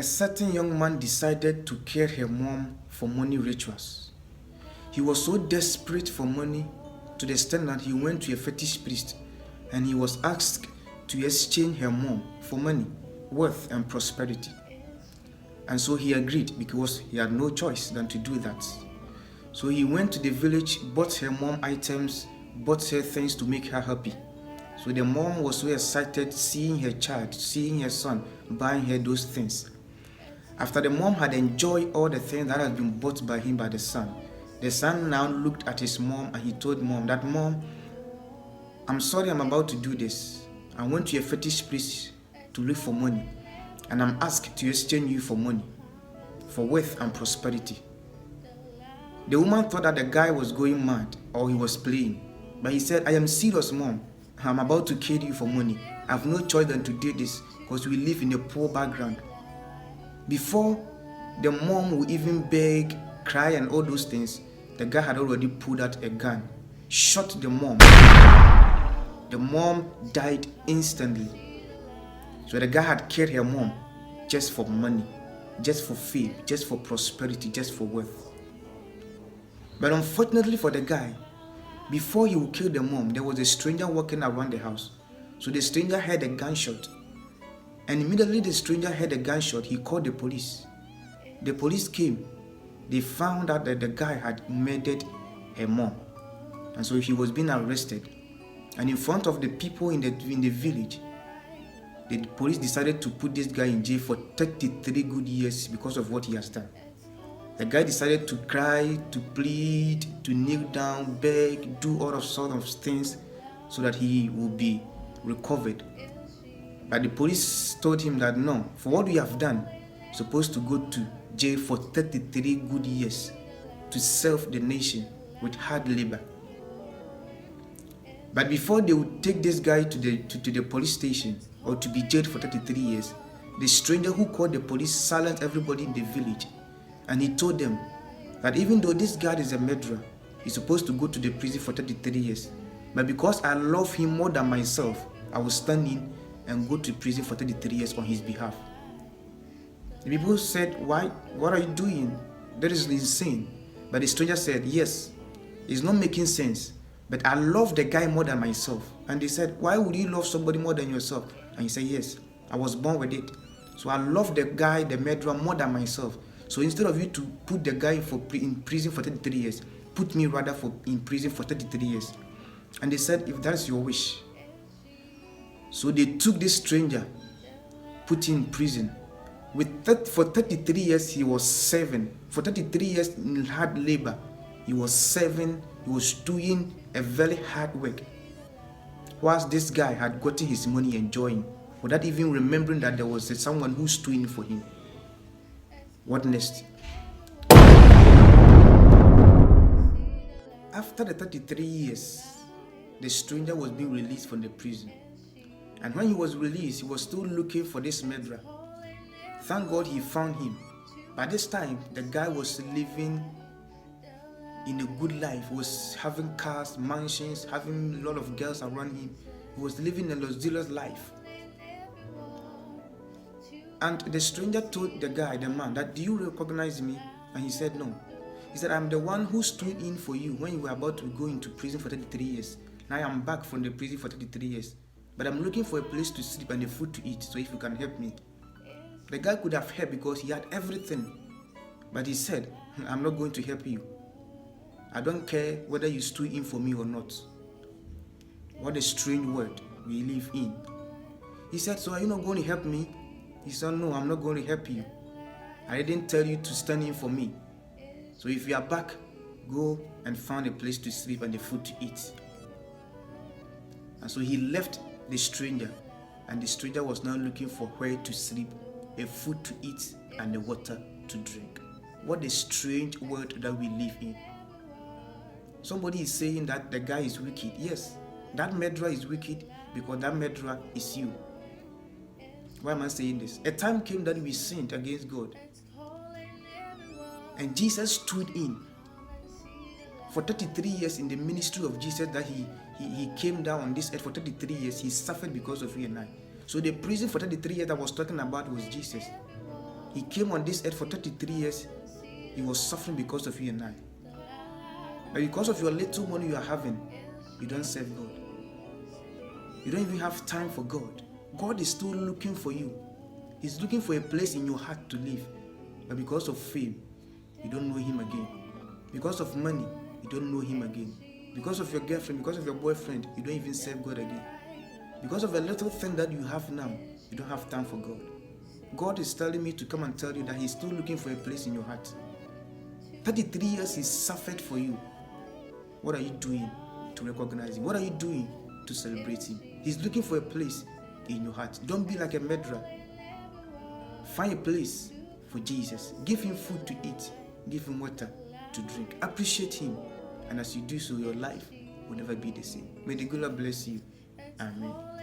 a certain young man decided to kill her mom for money rituals. He was so desperate for money to the extent that he went to a fetish priest and he was asked to exchange her mom for money, wealth, and prosperity. And so he agreed because he had no choice than to do that. So he went to the village, bought her mom items, bought her things to make her happy. So the mom was so excited seeing her child, seeing her son, buying her those things. After the mom had enjoyed all the things that had been bought by him by the son now looked at his mom and he told mom that, "Mom, I'm sorry I'm about to do this. I went to a fetish priest to look for money and I'm asked to exchange you for money, for wealth and prosperity." The woman thought that the guy was going mad or he was playing, but he said, "I am serious, Mom. I'm about to kill you for money. I have no choice than to do this because we live in a poor background." Before the mom would even beg, cry and all those things, the guy had already pulled out a gun, shot the mom. The mom died instantly. So the guy had killed her mom just for money, just for fame, just for prosperity, just for wealth. But unfortunately for the guy, before he would kill the mom, there was a stranger walking around the house. So the stranger heard a gunshot. And immediately the stranger heard a gunshot, he called the police. The police came. They found out that the guy had murdered her mom. And so he was being arrested. And in front of the people in the village, the police decided to put this guy in jail for 33 good years because of what he has done. The guy decided to cry, to plead, to kneel down, beg, do all sorts of things so that he will be recovered. But the police told him that no, for what you have done, you're supposed to go to jail for 33 good years to serve the nation with hard labor. But before they would take this guy to the police station or to be jailed for 33 years, the stranger who called the police silenced everybody in the village. And he told them that even though this guy is a murderer, he's supposed to go to the prison for 33 years. But because I love him more than myself, I will stand in and go to prison for 33 years on his behalf. The people said, "Why? What are you doing? That is insane." But the stranger said, "Yes, it's not making sense, but I love the guy more than myself." And they said, "Why would you love somebody more than yourself?" And he said, "Yes, I was born with it. So I love the guy, the murderer, more than myself. So instead of you to put the guy in prison for 33 years, put me rather in prison for 33 years. And they said, "If that's your wish." So they took this stranger, put him in prison. For 33 years, he was serving. For 33 years in hard labor, he was serving, he was doing a very hard work. Whilst this guy had gotten his money enjoying, without even remembering that there was someone who's doing for him. What next? After the 33 years, the stranger was being released from the prison. And when he was released, he was still looking for this murderer. Thank God he found him. By this time, the guy was living in a good life. He was having cars, mansions, having a lot of girls around him. He was living a luxurious life. And the stranger told the guy, the man, that, "Do you recognize me?" And he said, "No." He said, "I'm the one who stood in for you when you were about to go into prison for 33 years. Now I am back from the prison for 33 years. But I'm looking for a place to sleep and a food to eat, so if you can help me." The guy could have helped because he had everything. But he said, "I'm not going to help you. I don't care whether you stood in for me or not." What a strange world we live in. He said, "So are you not going to help me?" He said, "No, I'm not going to help you. I didn't tell you to stand in for me. So if you are back, go and find a place to sleep and the food to eat." And so he left the stranger, and the stranger was now looking for where to sleep, a food to eat, and the water to drink. What a strange world that we live in. Somebody is saying that the guy is wicked. Yes, that murderer is wicked because that murderer is you. Why am I saying this? A time came that we sinned against God. And Jesus stood in. For 33 years in the ministry of Jesus that he came down on this earth, for 33 years, he suffered because of you and I. So the prison for 33 years I was talking about was Jesus. He came on this earth for 33 years. He was suffering because of you and I. But because of your little money you are having, you don't serve God. You don't even have time for God. God is still looking for you. He's looking for a place in your heart to live. But because of fame, you don't know Him again. Because of money, you don't know Him again. Because of your girlfriend, because of your boyfriend, you don't even serve God again. Because of a little thing that you have now, you don't have time for God. God is telling me to come and tell you that He's still looking for a place in your heart. 33 years He suffered for you. What are you doing to recognize Him? What are you doing to celebrate Him? He's looking for a place in your heart. Don't be like a murderer. Find a place for Jesus. Give Him food to eat. Give Him water to drink. Appreciate Him. And as you do so, your life will never be the same. May the good Lord bless you. Amen.